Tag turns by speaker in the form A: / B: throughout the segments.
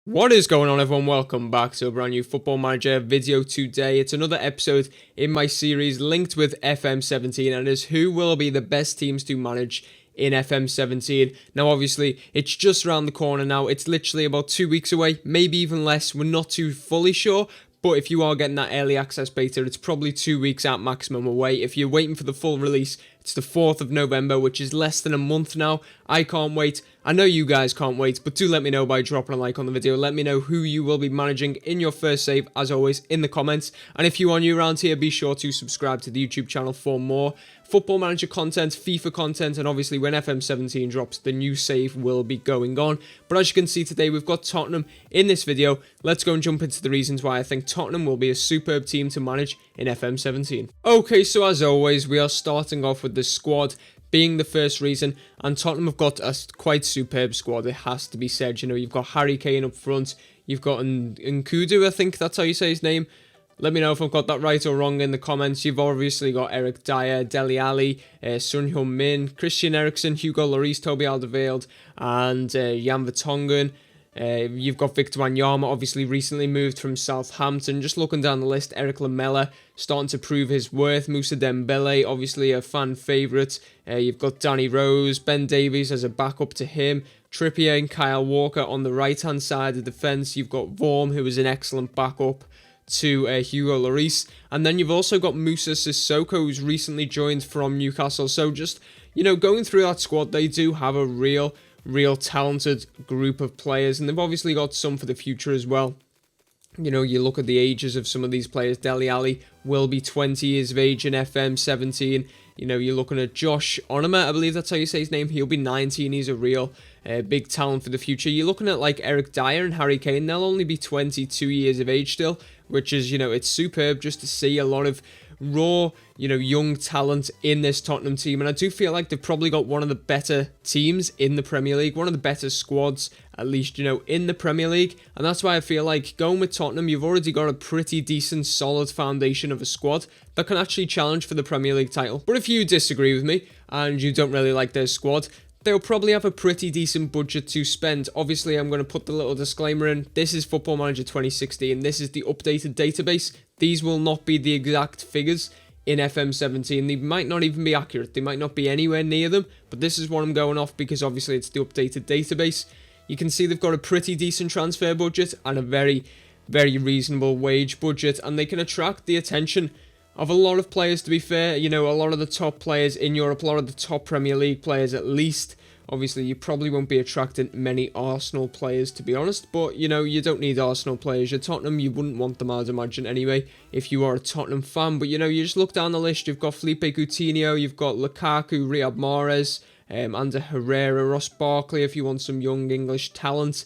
A: What is going on, everyone? Welcome back to a brand new Football Manager video today. It's another episode in my series linked with FM17, and is who will be the best teams to manage in FM17. Now, obviously, it's just around the corner now. It's literally about 2 weeks away, maybe even less. We're not too fully sure. But if you are getting that early access beta, it's probably 2 weeks at maximum away. If you're waiting for the full release, it's the 4th of November, which is less than a month now. I can't wait. I know you guys can't wait, but do let me know by dropping a like on the video. Let me know who you will be managing in your first save, as always, in the comments. And if you are new around here, be sure to subscribe to the YouTube channel for more Football Manager content, FIFA content, and obviously when FM17 drops, the new save will be going on. But as you can see today, we've got Tottenham in this video. Let's go and jump into the reasons why I think Tottenham will be a superb team to manage in FM17. Okay, so as always, we are starting off with the squad being the first reason, and Tottenham have got a quite superb squad, it has to be said. You know, you've got Harry Kane up front, you've got Nkudu, I think that's how you say his name. Let me know if I've got that right or wrong in the comments. You've obviously got Eric Dyer, Deli, Alli, Son Heung-min, Christian Eriksen, Hugo Lloris, Toby Alderweireld, and Jan Vertonghen. You've got Victor Wanyama, obviously recently moved from Southampton. Just looking down the list, Eric Lamela starting to prove his worth. Moussa Dembele, obviously a fan favourite. You've got Danny Rose, Ben Davies as a backup to him. Trippier and Kyle Walker on the right-hand side of the defence. You've got Vorm, who is an excellent backup to Hugo Lloris. And then you've also got Moussa Sissoko, who's recently joined from Newcastle. So just, you know, going through that squad, they do have a real talented group of players, and they've obviously got some for the future as well. You know, you look at the ages of some of these players. Deli Alli will be 20 years of age in FM17. You know, you're looking at Josh Onoma, I believe that's how you say his name. He'll be 19. He's a real big talent for the future. You're looking at like Eric Dyer and Harry Kane. They'll only be 22 years of age still, which is, you know, it's superb just to see a lot of raw, you know, young talent in this Tottenham team. And I do feel like they've probably got one of the better teams in the Premier League, one of the better squads, at least, you know, in the Premier League. And that's why I feel like going with Tottenham, you've already got a pretty decent, solid foundation of a squad that can actually challenge for the Premier League title. But if you disagree with me and you don't really like their squad, they'll probably have a pretty decent budget to spend. Obviously, I'm going to put the little disclaimer in. This is Football Manager 2016. This is the updated database. These will not be the exact figures in FM17. They might not even be accurate. They might not be anywhere near them. But this is what I'm going off because obviously it's the updated database. You can see they've got a pretty decent transfer budget and a very reasonable wage budget. And they can attract the attention of a lot of players, to be fair. You know, a lot of the top players in Europe, a lot of the top Premier League players at least. Obviously, you probably won't be attracting many Arsenal players, to be honest. But, you know, you don't need Arsenal players. You're Tottenham, you wouldn't want them, I'd imagine, anyway, if you are a Tottenham fan. But, you know, you just look down the list. You've got Felipe Coutinho, you've got Lukaku, Riyad Mahrez, Ander Herrera, Ross Barkley, if you want some young English talent.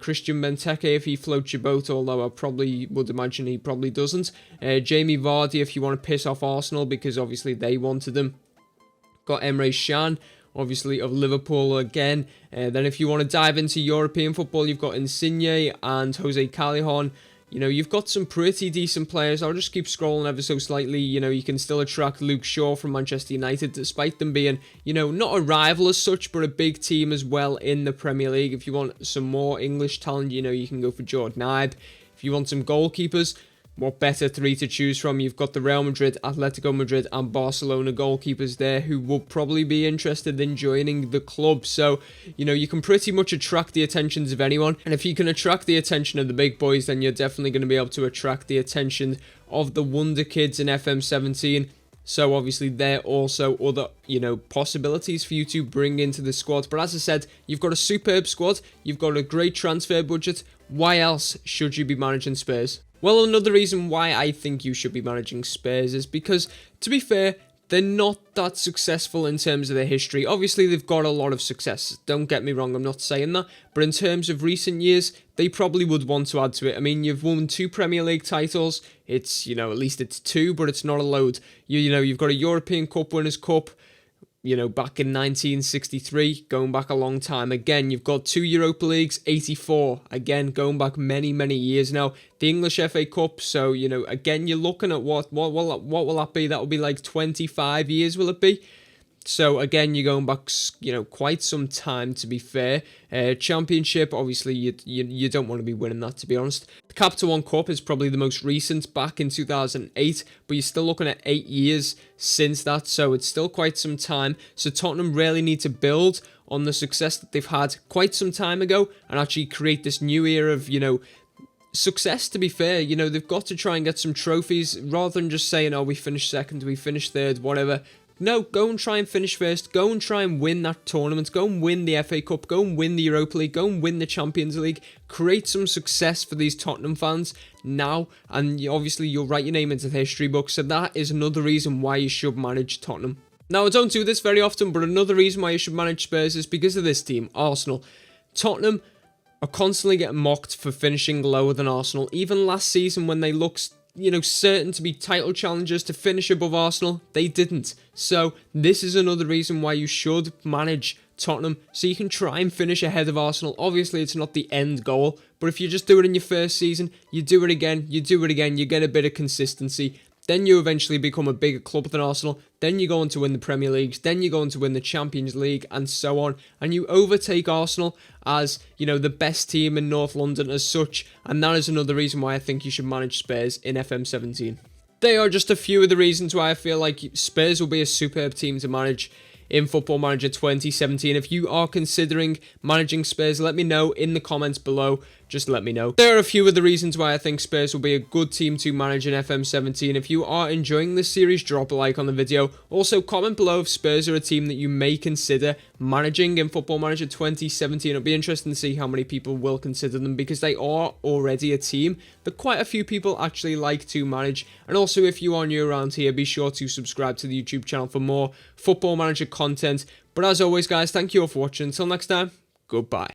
A: Christian Benteke, if he floats your boat, although I probably would imagine he probably doesn't. Jamie Vardy, if you want to piss off Arsenal, because obviously they wanted him. Got Emre Can, obviously of Liverpool again. Then if you want to dive into European football, you've got Insigne and Jose Callejon. You know, you've got some pretty decent players. I'll just keep scrolling ever so slightly. You know, you can still attract Luke Shaw from Manchester United, despite them being, you know, not a rival as such, but a big team as well in the Premier League. If you want some more English talent, you know, you can go for Jordan Ibe. If you want some goalkeepers, what better three to choose from? You've got the Real Madrid, Atletico Madrid, and Barcelona goalkeepers there who will probably be interested in joining the club. So, you know, you can pretty much attract the attentions of anyone. And if you can attract the attention of the big boys, then you're definitely going to be able to attract the attention of the wonder kids in FM17. So obviously there are also other, you know, possibilities for you to bring into the squad. But as I said, you've got a superb squad. You've got a great transfer budget. Why else should you be managing Spurs? Well, another reason why I think you should be managing Spurs is because, to be fair, they're not that successful in terms of their history. Obviously, they've got a lot of success. Don't get me wrong, I'm not saying that. But in terms of recent years, they probably would want to add to it. I mean, you've won 2 Premier League titles. It's, you know, at least it's 2, but it's not a load. You know, you've got a European Cup Winners' Cup. You know, back in 1963, going back a long time. Again, you've got 2 Europa Leagues, 84. Again, going back many years now. The English FA Cup. So, you know, again, you're looking at what will that be? That will be like 25 years, will it be? So again, you're going back, quite some time, to be fair. Championship, obviously, you don't want to be winning that, to be honest. The Capital One Cup is probably the most recent, back in 2008, but you're still looking at 8 years since that, so it's still quite some time. So Tottenham really need to build on the success that they've had quite some time ago and actually create this new era of, success, to be fair. They've got to try and get some trophies rather than just saying, oh, we finished second, we finished third, whatever. No, go and try and finish first. Go and try and win that tournament. Go and win the FA Cup. Go and win the Europa League. Go and win the Champions League. Create some success for these Tottenham fans now. And obviously, you'll write your name into the history book. So that is another reason why you should manage Tottenham. Now, I don't do this very often, but another reason why you should manage Spurs is because of this team, Arsenal. Tottenham are constantly getting mocked for finishing lower than Arsenal. Even last season, when they looked certain to be title challengers, to finish above Arsenal, they didn't. So this is another reason why you should manage Tottenham, so you can try and finish ahead of Arsenal. Obviously, it's not the end goal, but if you just do it in your first season, you do it again, you get a bit of consistency. Then you eventually become a bigger club than Arsenal. Then you go on to win the Premier Leagues. Then you go on to win the Champions League, and so on. And you overtake Arsenal as, the best team in North London as such. And that is another reason why I think you should manage Spurs in FM17. They are just a few of the reasons why I feel like Spurs will be a superb team to manage in Football Manager 2017. If you are considering managing Spurs, let me know in the comments below. Just let me know. There are a few of the reasons why I think Spurs will be a good team to manage in FM17. If you are enjoying this series, drop a like on the video. Also, comment below if Spurs are a team that you may consider managing in Football Manager 2017. It'll be interesting to see how many people will consider them, because they are already a team that quite a few people actually like to manage. And also, if you are new around here, be sure to subscribe to the YouTube channel for more Football Manager content. But as always, guys, thank you all for watching. Until next time, goodbye.